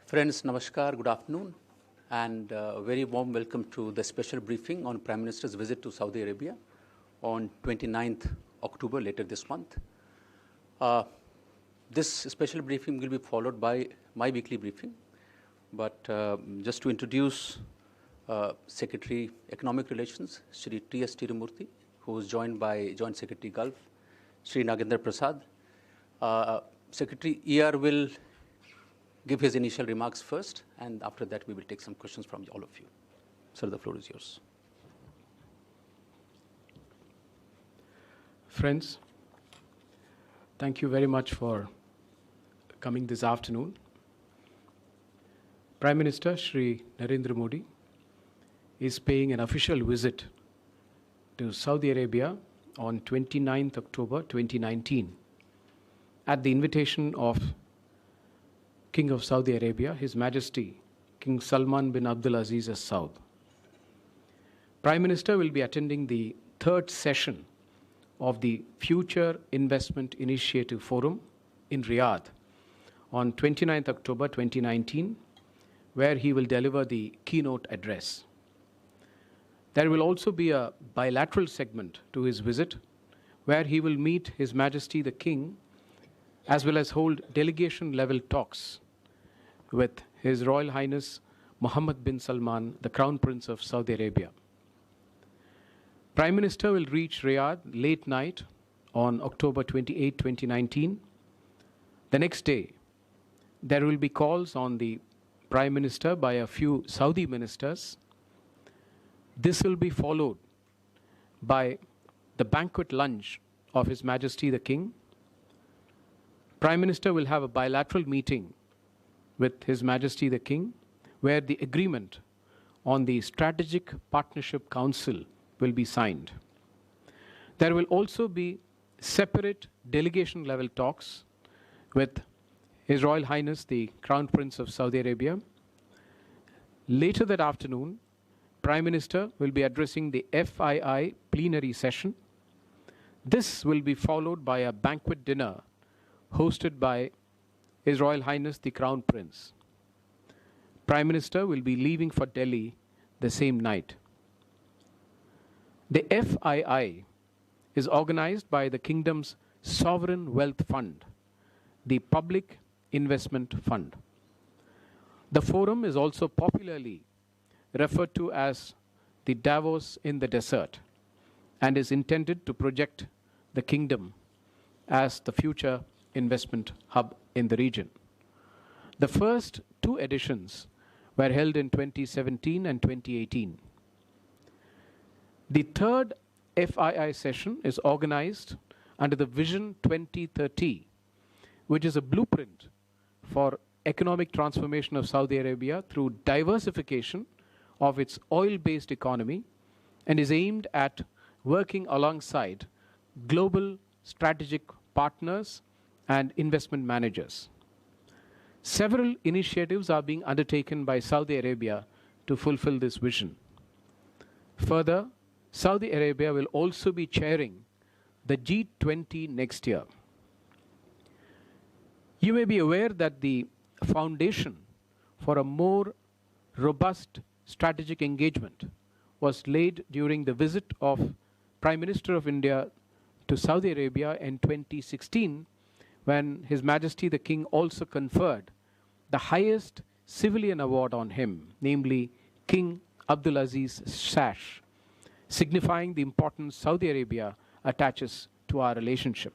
Friends, Namaskar, good afternoon, and a very warm welcome to the special briefing on Prime Minister's visit to Saudi Arabia on 29th October, later this month. This special briefing will be followed by my weekly briefing, but just to introduce Secretary Economic Relations, Shri T.S. Tirumurthy, who is joined by Joint Secretary Gulf, Shri Nagendra Prasad. Secretary ER will give his initial remarks first, and after that we will take some questions from all of you. Sir, the floor is yours. Friends, thank you very much for coming this afternoon. Prime Minister Shri Narendra Modi is paying an official visit to Saudi Arabia on 29th October 2019 at the invitation of King of Saudi Arabia, His Majesty King Salman bin Abdulaziz Al Saud. Prime Minister will be attending the third session of the Future Investment Initiative Forum in Riyadh on 29th October 2019, where he will deliver the keynote address. There will also be a bilateral segment to his visit, where he will meet His Majesty the King, as well as hold delegation-level talks with His Royal Highness Mohammed bin Salman, the Crown Prince of Saudi Arabia. Prime Minister will reach Riyadh late night on October 28, 2019. The next day, there will be calls on the Prime Minister by a few Saudi ministers. This will be followed by the banquet lunch of His Majesty the King. Prime Minister will have a bilateral meeting with His Majesty the King, where the agreement on the Strategic Partnership Council will be signed. There will also be separate delegation-level talks with His Royal Highness the Crown Prince of Saudi Arabia. Later that afternoon, Prime Minister will be addressing the FII plenary session. This will be followed by a banquet dinner hosted by His Royal Highness the Crown Prince. Prime Minister will be leaving for Delhi the same night. The FII is organized by the Kingdom's Sovereign Wealth Fund, the Public Investment Fund. The forum is also popularly referred to as the Davos in the desert, and is intended to project the Kingdom as the future investment hub in the region. The first two editions were held in 2017 and 2018. The third FII session is organized under the Vision 2030, which is a blueprint for economic transformation of Saudi Arabia through diversification of its oil-based economy, and is aimed at working alongside global strategic partners and investment managers. Several initiatives are being undertaken by Saudi Arabia to fulfill this vision. Further, Saudi Arabia will also be chairing the G20 next year. You may be aware that the foundation for a more robust strategic engagement was laid during the visit of Prime Minister of India to Saudi Arabia in 2016, when His Majesty the King also conferred the highest civilian award on him, namely King Abdulaziz Sash, signifying the importance Saudi Arabia attaches to our relationship.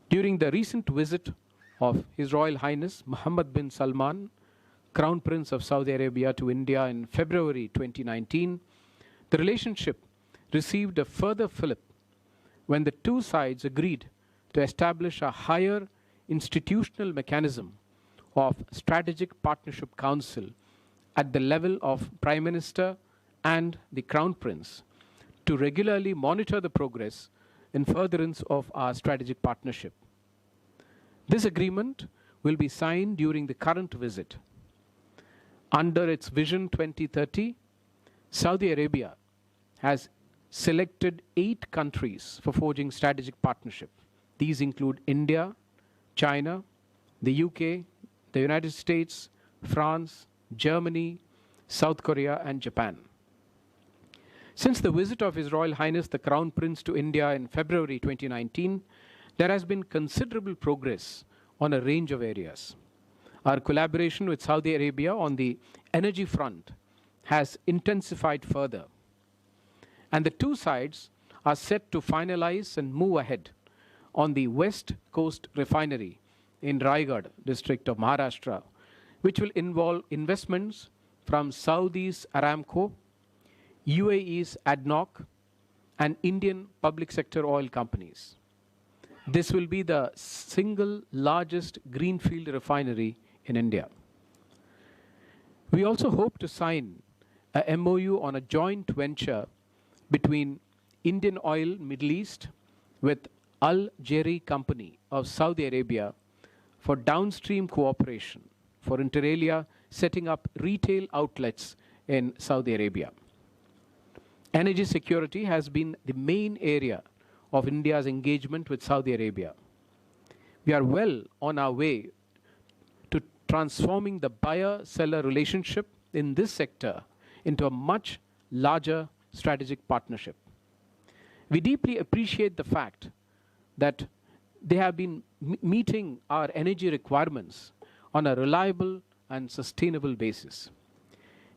During the recent visit of His Royal Highness Mohammed bin Salman, Crown Prince of Saudi Arabia, to India in February 2019, the relationship received a further fillip when the two sides agreed to establish a higher institutional mechanism of Strategic Partnership Council at the level of Prime Minister and the Crown Prince to regularly monitor the progress in furtherance of our strategic partnership. This agreement will be signed during the current visit. Under its Vision 2030, Saudi Arabia has selected 8 countries for forging strategic partnership. These include India, China, the UK, the United States, France, Germany, South Korea, and Japan. Since the visit of His Royal Highness the Crown Prince to India in February 2019, there has been considerable progress on a range of areas. Our collaboration with Saudi Arabia on the energy front has intensified further, and the two sides are set to finalize and move ahead on the West Coast Refinery in Riyadh district of Maharashtra, which will involve investments from Saudi's Aramco, UAE's ADNOC, and Indian public sector oil companies. This will be the single largest greenfield refinery in India. We also hope to sign a MOU on a joint venture between Indian Oil Middle East with Al Jairi Company of Saudi Arabia for downstream cooperation for inter alia setting up retail outlets in Saudi Arabia. Energy security has been the main area of India's engagement with Saudi Arabia. We are well on our way to transforming the buyer-seller relationship in this sector into a much larger strategic partnership. We deeply appreciate the fact that they have been meeting our energy requirements on a reliable and sustainable basis.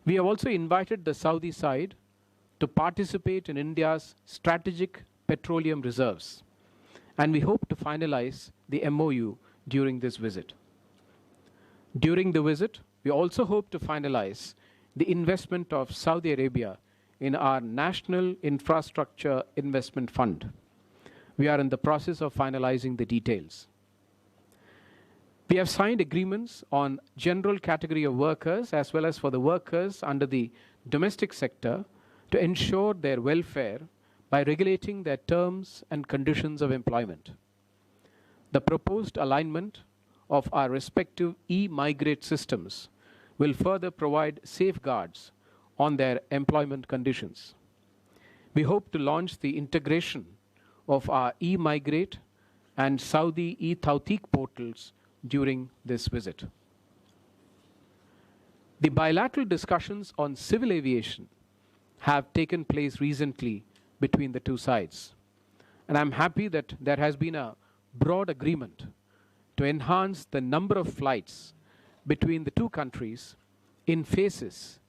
We have also invited the Saudi side to participate in India's strategic petroleum reserves, and we hope to finalize the MOU during this visit. During the visit, we also hope to finalize the investment of Saudi Arabia in our National Infrastructure Investment Fund. We are in the process of finalizing the details. We have signed agreements on general category of workers as well as for the workers under the domestic sector to ensure their welfare by regulating their terms and conditions of employment. The proposed alignment of our respective e-migrate systems will further provide safeguards on their employment conditions. We hope to launch the integration of our e-migrate and Saudi e-Tawteeq portals during this visit. The bilateral discussions on civil aviation have taken place recently between the two sides, and I'm happy that there has been a broad agreement to enhance the number of flights between the two countries in phases,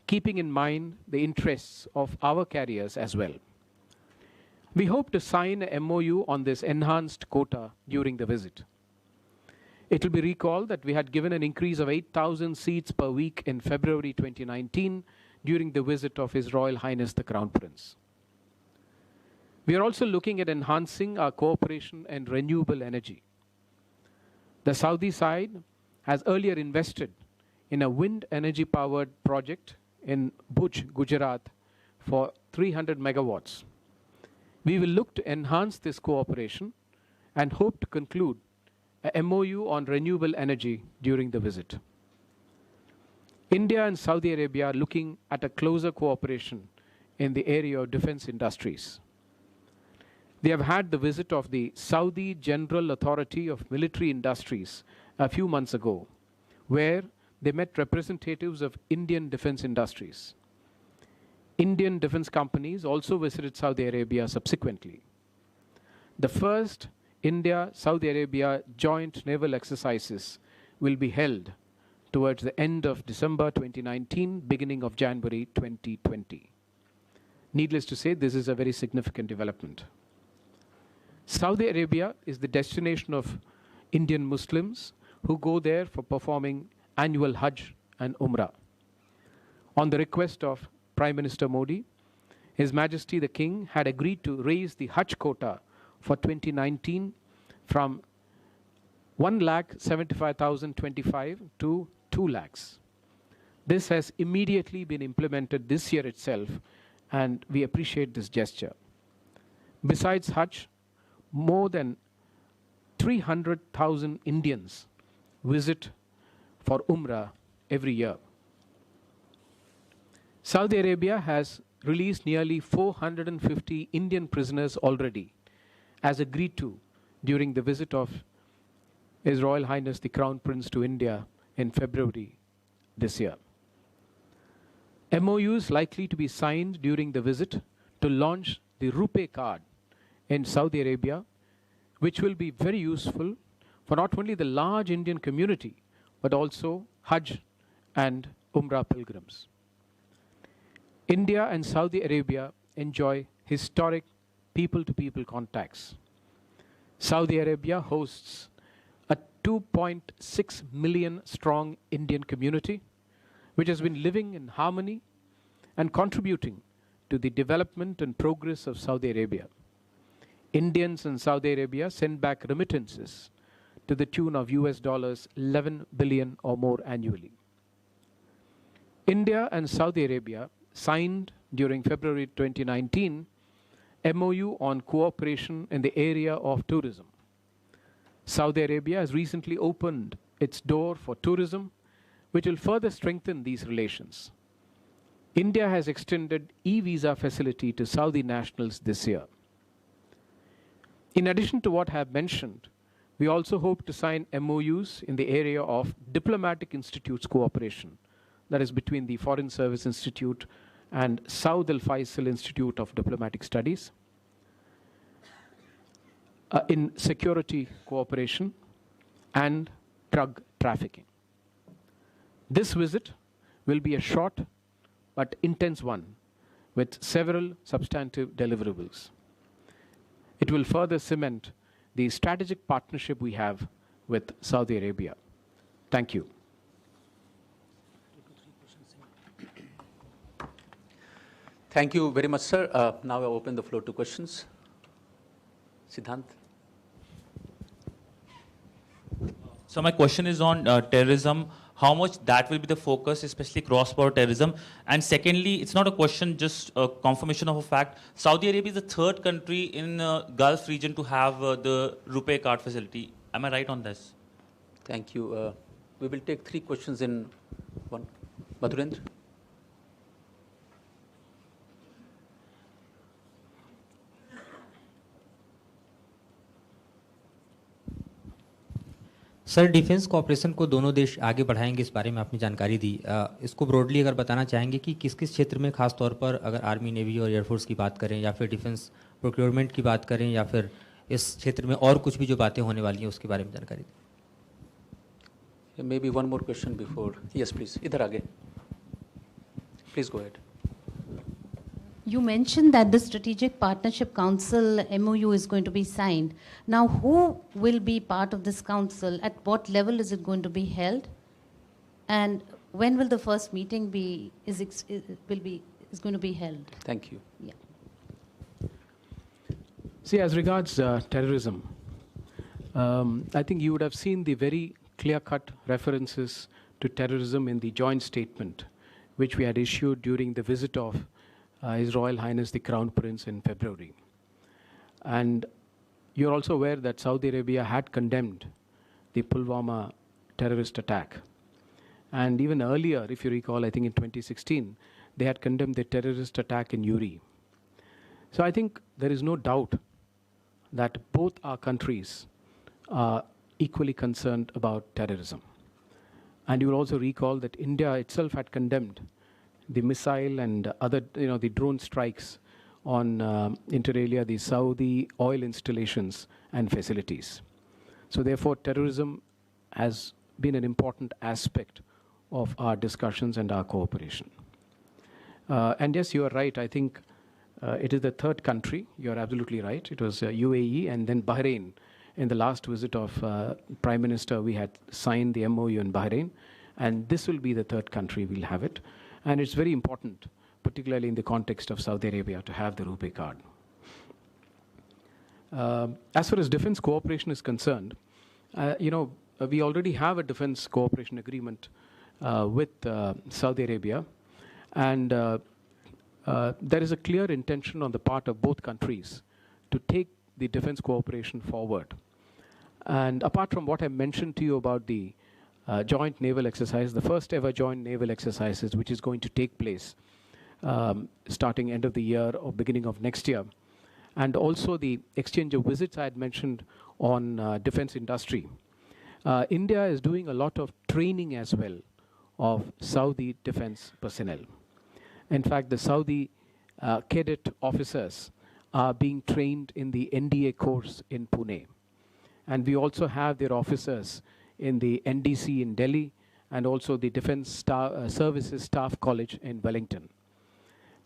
keeping in mind the interests of our carriers as well. We hope to sign a MOU on this enhanced quota during the visit. It will be recalled that we had given an increase of 8,000 seats per week in February 2019 during the visit of His Royal Highness the Crown Prince. We are also looking at enhancing our cooperation in renewable energy. The Saudi side has earlier invested in a wind energy powered project in Bhuj, Gujarat for 300 megawatts. We will look to enhance this cooperation and hope to conclude a MOU on renewable energy during the visit. India and Saudi Arabia are looking at a closer cooperation in the area of defense industries. We have had the visit of the Saudi General Authority of Military Industries a few months ago, where they met representatives of Indian defense industries. Indian defense companies also visited Saudi Arabia subsequently. The first India-Saudi Arabia joint naval exercises will be held towards the end of December 2019, beginning of January 2020. Needless to say, this is a very significant development. Saudi Arabia is the destination of Indian Muslims who go there for performing annual Hajj and Umrah. On the request of Prime Minister Modi, His Majesty the King had agreed to raise the Hajj quota for 2019 from 1,75,025 to 2 lakhs. This has immediately been implemented this year itself, and we appreciate this gesture. Besides Hajj, more than 300,000 Indians visit for Umrah every year. Saudi Arabia has released nearly 450 Indian prisoners already, as agreed to during the visit of His Royal Highness the Crown Prince to India in February this year. MOU is likely to be signed during the visit to launch the RuPay card in Saudi Arabia, which will be very useful for not only the large Indian community, but also Hajj and Umrah pilgrims. India and Saudi Arabia enjoy historic people-to-people contacts. Saudi Arabia hosts a 2.6 million strong Indian community, which has been living in harmony and contributing to the development and progress of Saudi Arabia. Indians in Saudi Arabia send back remittances to the tune of US dollars 11 billion or more annually. India and Saudi Arabia signed during February 2019 MOU on cooperation in the area of tourism. Saudi Arabia has recently opened its door for tourism, which will further strengthen these relations. India has extended e-visa facility to Saudi nationals this year. In addition to what I have mentioned, we also hope to sign MOUs in the area of diplomatic institutes cooperation, that is between the Foreign Service Institute and Saud Al Faisal Institute of Diplomatic Studies, in security cooperation and drug trafficking. This visit will be a short but intense one with several substantive deliverables. It will further cement the strategic partnership we have with Saudi Arabia. Thank you. Thank you very much, sir. Now I open the floor to questions. Siddhant. So my question is on terrorism, how much that will be the focus, especially cross-border terrorism. And secondly, it's not a question, just a confirmation of a fact. Saudi Arabia is the third country in the Gulf region to have the RuPay card facility. Am I right on this? Thank you. We will take 3 questions in one. Madhurendra. Sir, defence cooperation को दोनों देश आगे बढ़ाएंगे, इस बारे में आपने जानकारी दी। इसको ब्रॉडली अगर बताना चाहेंगे कि किस किस क्षेत्र में, खास तौर पर अगर आर्मी, नेवी और एयरफोर्स की बात करें, या फिर डिफेंस प्रोक्योरमेंट की बात करें, या फिर इस क्षेत्र में और कुछ भी जो बातें होने वाली हैं उसके बारे में जानकारी दें। May be one more question before. Yes please, इधर आगे। Please go ahead. You mentioned that the Strategic Partnership Council MOU is going to be signed. Now, who will be part of this council? At what level is it going to be held? And when will the first meeting is going to be held? Thank you. Yeah. See, as regards terrorism, I think you would have seen the very clear-cut references to terrorism in the joint statement, which we had issued during the visit of His Royal Highness the Crown Prince in February. And you're also aware that Saudi Arabia had condemned the Pulwama terrorist attack. And even earlier, if you recall, I think in 2016, they had condemned the terrorist attack in Uri. So I think there is no doubt that both our countries are equally concerned about terrorism. And you will also recall that India itself had condemned the missile and other, the drone strikes on inter alia, the Saudi oil installations and facilities. So therefore, terrorism has been an important aspect of our discussions and our cooperation. And yes, you are right. I think it is the third country. You are absolutely right. It was UAE and then Bahrain. In the last visit of Prime Minister, we had signed the MOU in Bahrain. And this will be the third country we'll have it. And it's very important, particularly in the context of Saudi Arabia, to have the RuPay card. As far as defense cooperation is concerned, we already have a defense cooperation agreement with Saudi Arabia. And there is a clear intention on the part of both countries to take the defense cooperation forward. And apart from what I mentioned to you about the joint naval exercise, the first ever joint naval exercises, which is going to take place starting end of the year or beginning of next year. And also the exchange of visits I had mentioned on defense industry. India is doing a lot of training as well of Saudi defense personnel. In fact, the Saudi cadet officers are being trained in the NDA course in Pune. And we also have their officers in the NDC in Delhi and also the Defense Services Staff College in Wellington.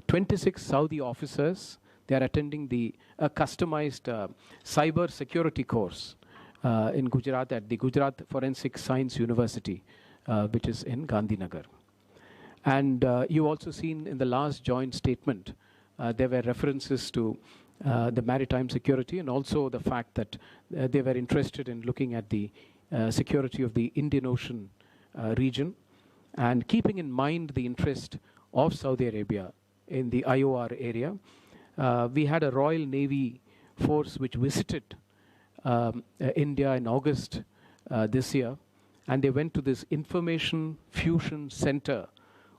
26 Saudi officers, they are attending the customized cyber security course in Gujarat at the Gujarat Forensic Science University, which is in Gandhinagar. And you've also seen in the last joint statement, there were references to the maritime security and also the fact that they were interested in looking at the security of the Indian Ocean region and keeping in mind the interest of Saudi Arabia in the IOR area. We had a Royal Navy force which visited India in August this year, and they went to this Information Fusion Center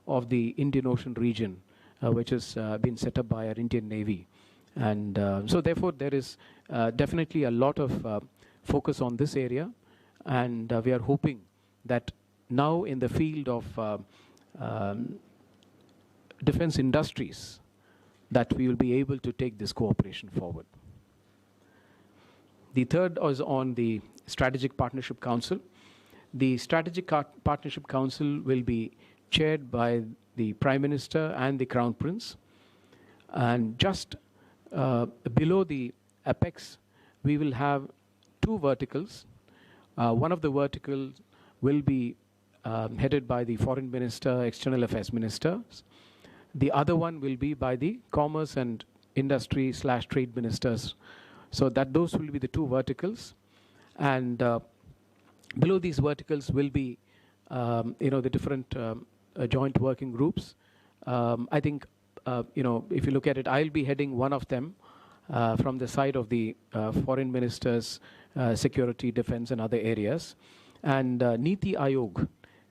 of the Indian Ocean region, which has been set up by our Indian Navy. And so therefore there is definitely a lot of focus on this area, and we are hoping that now in the field of defense industries that we will be able to take this cooperation forward. The third is on the Strategic Partnership Council. The Strategic Partnership Council will be chaired by the Prime Minister and the Crown Prince. And just below the apex, we will have two verticals. One of the verticals will be headed by the Foreign Minister, External Affairs Ministers. The other one will be by the Commerce and Industry / Trade Ministers. So that those will be the two verticals. And below these verticals will be, the different joint working groups. I think, if you look at it, I'll be heading one of them from the side of the foreign ministers, security, defense, and other areas. And Niti Aayog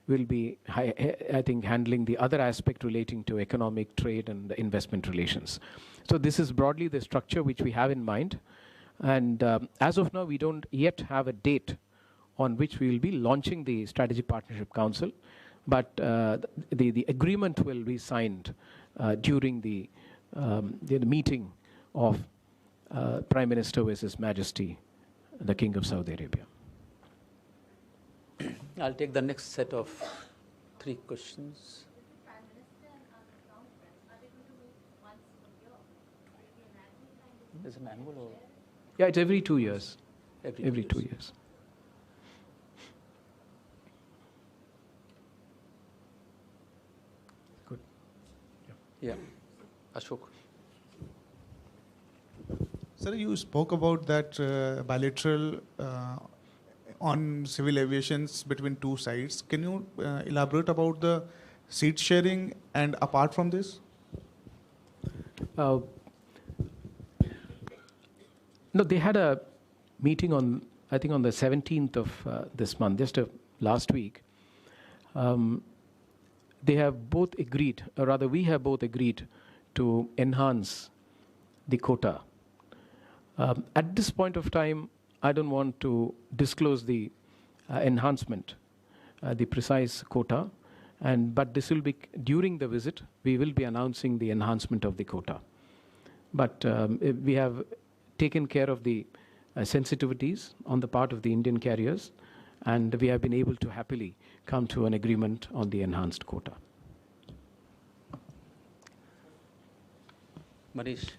will be, I think, handling the other aspect relating to economic, trade, and investment relations. So this is broadly the structure which we have in mind. And as of now, we don't yet have a date on which we will be launching the Strategic Partnership Council. But the agreement will be signed during the meeting of Prime Minister with His Majesty, the King of Saudi Arabia. I'll take the next set of 3 questions. Is it an annual or? Yeah, it's every 2 years. Every 2 years. Good. Yeah. Ashok. Sir, you spoke about that bilateral on civil aviations between two sides. Can you elaborate about the seat sharing and apart from this? No, they had a meeting on, I think, on the 17th of this month, just last week. They have both agreed, or rather we have both agreed to enhance the quota. At this point of time, I don't want to disclose the enhancement, the precise quota, but this will be, during the visit, we will be announcing the enhancement of the quota. But we have taken care of the sensitivities on the part of the Indian carriers, and we have been able to happily come to an agreement on the enhanced quota. Manish.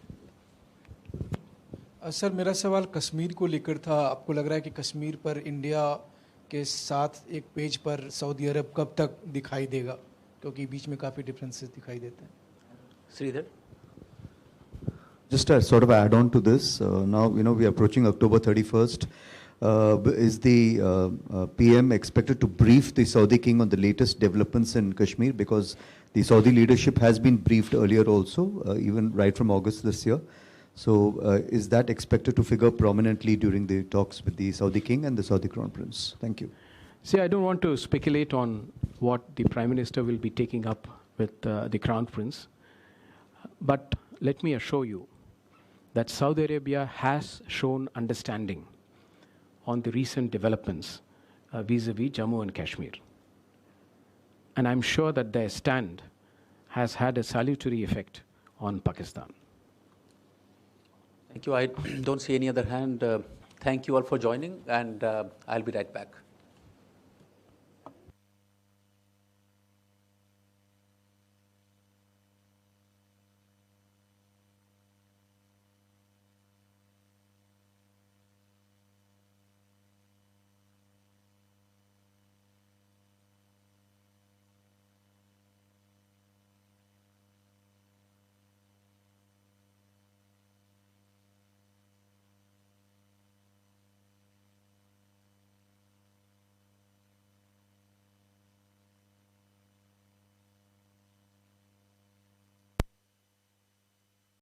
Sir मेरा सवाल कश्मीर को लेकर था. आपको लग रहा है कि कश्मीर पर इंडिया के साथ एक पेज पर सऊदी अरब कब तक दिखाई देगा, क्योंकि बीच में काफ़ी डिफरेंसेस दिखाई देते हैं. Sridhar. Just a sort of add on to this, now we are approaching October 31st. Is the PM expected to brief the Saudi King on the latest developments in Kashmir? Because the Saudi leadership has been briefed earlier also, even right from August this year. So is that expected to figure prominently during the talks with the Saudi King and the Saudi Crown Prince? Thank you. See, I don't want to speculate on what the Prime Minister will be taking up with the Crown Prince. But let me assure you that Saudi Arabia has shown understanding on the recent developments vis-a-vis Jammu and Kashmir. And I'm sure that their stand has had a salutary effect on Pakistan. Thank you. I don't see any other hand. Thank you all for joining, and I'll be right back.